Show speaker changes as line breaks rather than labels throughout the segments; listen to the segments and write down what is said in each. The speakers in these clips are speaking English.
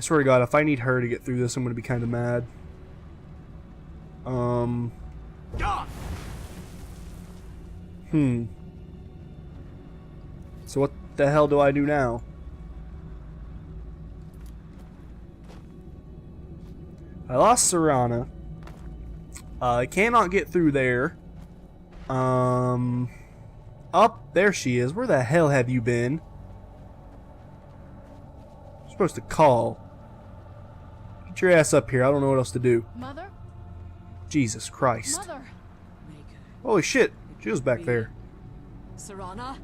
I swear to God, if I need her to get through this, I'm going to be kind of mad. So what the hell do I do now? I lost Serana. I cannot get through there. Up there she is. Where the hell have you been? I'm supposed to call. Get your ass up here. I don't know what else to do.
Mother?
Jesus Christ.
Mother!
Holy shit. She was back there.
Serana?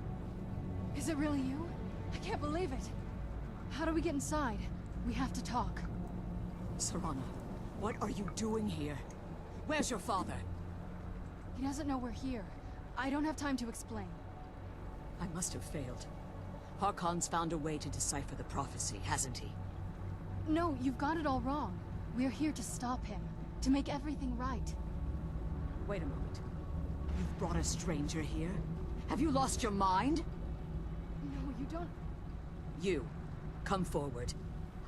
Is it really you? I can't believe it. How do we get inside? We have to talk.
Serana, what are you doing here? Where's your father?
He doesn't know we're here. I don't have time to explain.
I must have failed. Harkon's found a way to decipher the prophecy, hasn't he?
No, you've got it all wrong. We're here to stop him. To make everything right.
Wait a moment. You've brought a stranger here? Have you lost your mind?
No, you don't...
You, come forward.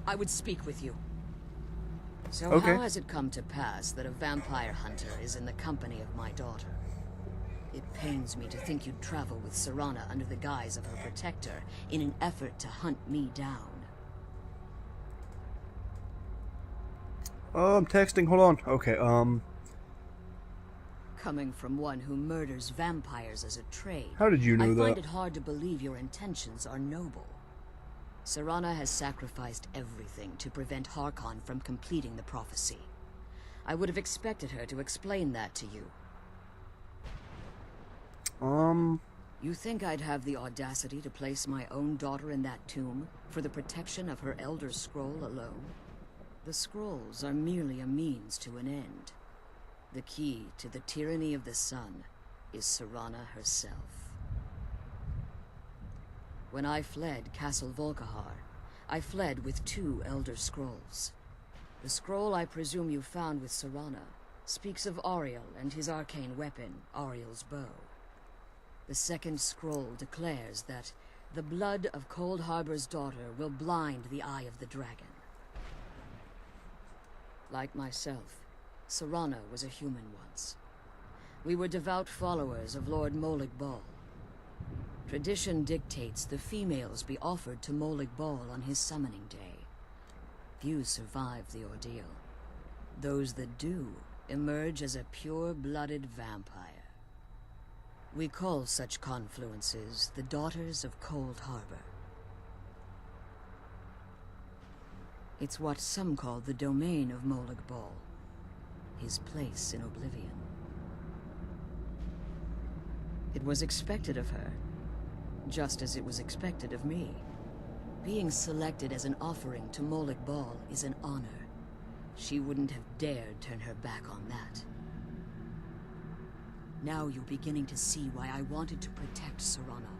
I would speak with you. So
Okay.
how has it come to pass that a vampire hunter is in the company of my daughter? It pains me to think you'd travel with Serana under the guise of her protector in an effort to hunt me down.
Oh, I'm texting. Hold on. Okay,
Coming from one who murders vampires as a trade,
how did you know
I find
that?
it hard to believe your intentions are noble. Serana has sacrificed everything to prevent Harkon from completing the prophecy. I would have expected her to explain that to you. You think I'd have the audacity to place my own daughter in that tomb for the protection of her Elder Scroll alone? The scrolls are merely a means to an end. The key to the tyranny of the sun is Serana herself. When I fled Castle Volkihar, I fled with 2 Elder Scrolls. The scroll I presume you found with Serana speaks of Auriel and his arcane weapon, Auriel's bow. The second scroll declares that the blood of Cold Harbor's daughter will blind the eye of the dragon. Like myself, Serana was a human once. We were devout followers of Lord Molig Bal. Tradition dictates the females be offered to Molig Bal on his summoning day. Few survive the ordeal. Those that do emerge as a pure-blooded vampire. We call such confluences the Daughters of Cold Harbor. It's what some call the domain of Molig Bal, his place in oblivion. It was expected of her, just as it was expected of me. Being selected as an offering to Molig Bal is an honor. She wouldn't have dared turn her back on that. Now you're beginning to see why I wanted to protect Serana,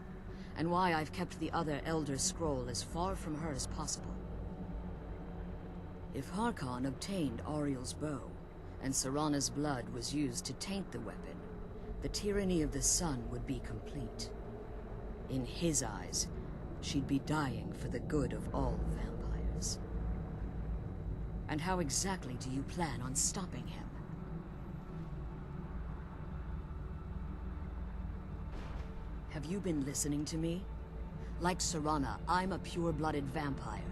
and why I've kept the other Elder Scroll as far from her as possible. If Harkon obtained Auriel's bow, and Serana's blood was used to taint the weapon, the tyranny of the sun would be complete. In his eyes, she'd be dying for the good of all vampires. And how exactly do you plan on stopping him? Have you been listening to me? Like Serana, I'm a pure-blooded vampire.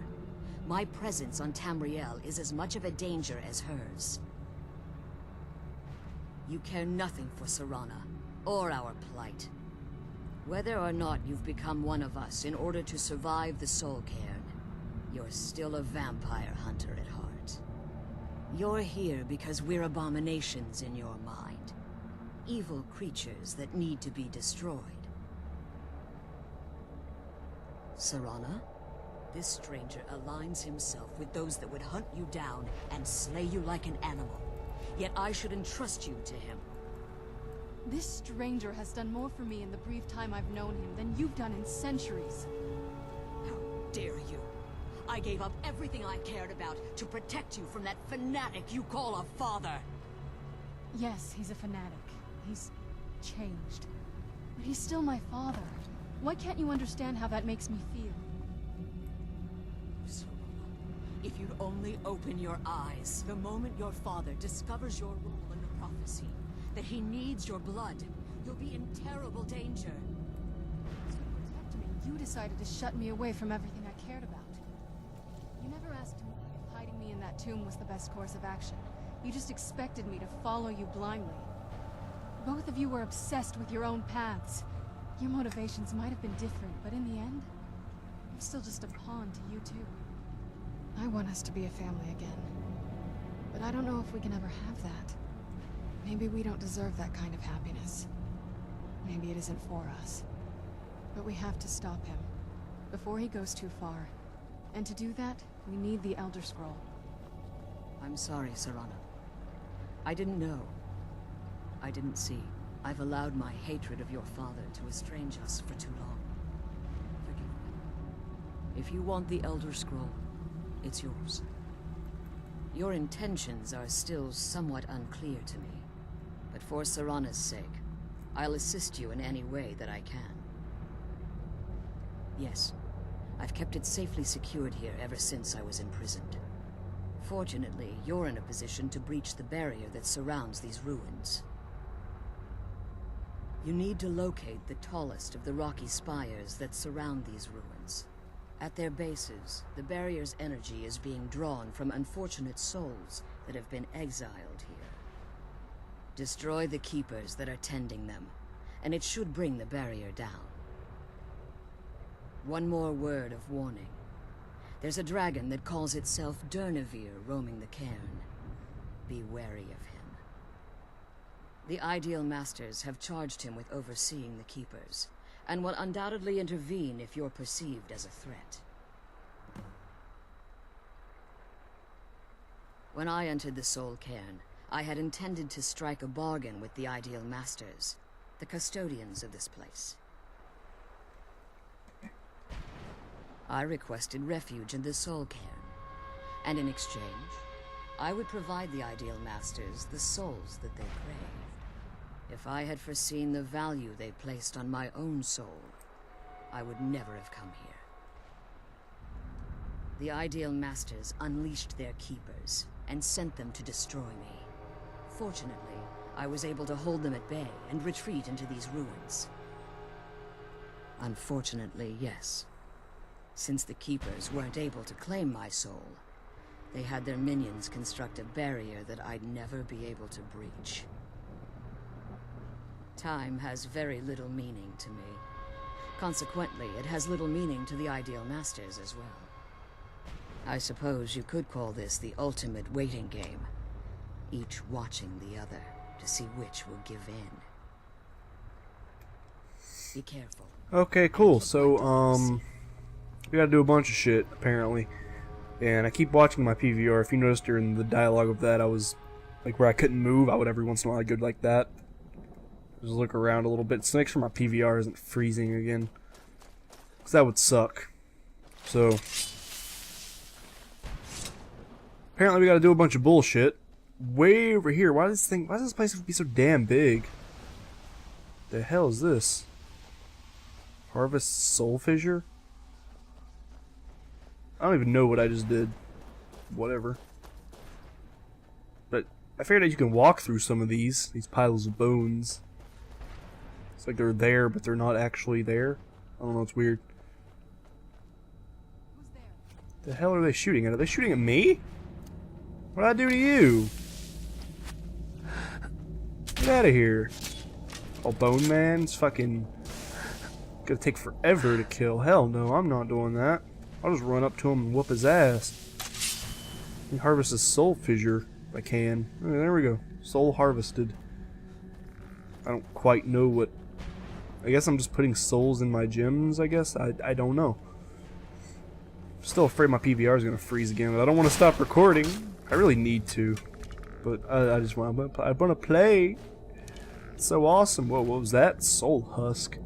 My presence on Tamriel is as much of a danger as hers. You care nothing for Serana, or our plight. Whether or not you've become one of us in order to survive the Soul Cairn, you're still a vampire hunter at heart. You're here because we're abominations in your mind. Evil creatures that need to be destroyed. Serana, this stranger aligns himself with those that would hunt you down and slay you like an animal. Yet I should entrust you to him.
This stranger has done more for me in the brief time I've known him than you've done in centuries.
How dare you? I gave up everything I cared about to protect you from that fanatic you call a father.
Yes, he's a fanatic. He's changed. But he's still my father. Why can't you understand how that makes me feel?
Serana, If you'd only open your eyes. The moment your father discovers your role in the prophecy, that he needs your blood, you'll be in terrible danger.
To protect me, you decided to shut me away from everything I cared about. You never asked me if hiding me in that tomb was the best course of action. You just expected me to follow you blindly. Both of you were obsessed with your own paths. Your motivations might have been different, but in the end, I'm still just a pawn to you two. I want us to be a family again. But I don't know if we can ever have that. Maybe we don't deserve that kind of happiness. Maybe it isn't for us. But we have to stop him, before he goes too far. And to do that, we need the Elder Scroll.
I'm sorry, Serana. I didn't know. I didn't see. I've allowed my hatred of your father to estrange us for too long. Forgive me. If you want the Elder Scroll, it's yours. Your intentions are still somewhat unclear to me, but for Serana's sake, I'll assist you in any way that I can. Yes, I've kept it safely secured here ever since I was imprisoned. Fortunately, you're in a position to breach the barrier that surrounds these ruins. You need to locate the tallest of the rocky spires that surround these ruins. At their bases, the barrier's energy is being drawn from unfortunate souls that have been exiled here. Destroy the keepers that are tending them, and it should bring the barrier down. One more word of warning. There's a dragon that calls itself Durnevere roaming the cairn. Be wary of him. The Ideal Masters have charged him with overseeing the keepers, and will undoubtedly intervene if you're perceived as a threat. When I entered the Soul Cairn, I had intended to strike a bargain with the Ideal Masters, the custodians of this place. I requested refuge in the Soul Cairn, and in exchange, I would provide the Ideal Masters the souls that they craved. If I had foreseen the value they placed on my own soul, I would never have come here. The Ideal Masters unleashed their keepers and sent them to destroy me. Fortunately, I was able to hold them at bay and retreat into these ruins. Unfortunately, yes. Since the keepers weren't able to claim my soul, they had their minions construct a barrier that I'd never be able to breach. Time has very little meaning to me. Consequently, it has little meaning to the Ideal Masters as well. I suppose you could call this the ultimate waiting game, each watching the other to see which will give in. Be careful.
Okay, cool. So, we gotta do a bunch of shit, apparently. And I keep watching my PVR. If you noticed during the dialogue of that, I was, like, where I couldn't move, I would every once in a while go like that. Just look around a little bit, so make sure my PVR isn't freezing again. Because that would suck. So, apparently we gotta do a bunch of bullshit. Way over here, why does this place be so damn big? The hell is this? Harvest Soul Fissure? I don't even know what I just did. Whatever. But I figured that you can walk through some of these piles of bones. It's like they're there, but they're not actually there. I don't know, it's weird.
Who's there?
The hell are they shooting at? Are they shooting at me? What'd I do to you? Get out of here. Oh, Bone Man's fucking gonna take forever to kill. Hell no, I'm not doing that. I'll just run up to him and whoop his ass. And harvest his soul fissure if I can. Okay, there we go. Soul harvested. I don't quite know what... I guess I'm just putting souls in my gems, I guess? I don't know. I'm still afraid my PVR is going to freeze again, but I don't want to stop recording. I really need to. But I just want to play. It's so awesome. Whoa, what was that? Soul Husk.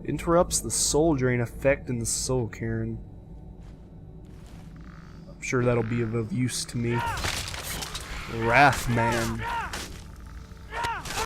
Interrupts the soul drain effect in the Soul Cairn. I'm sure that'll be of use to me. Wrathman.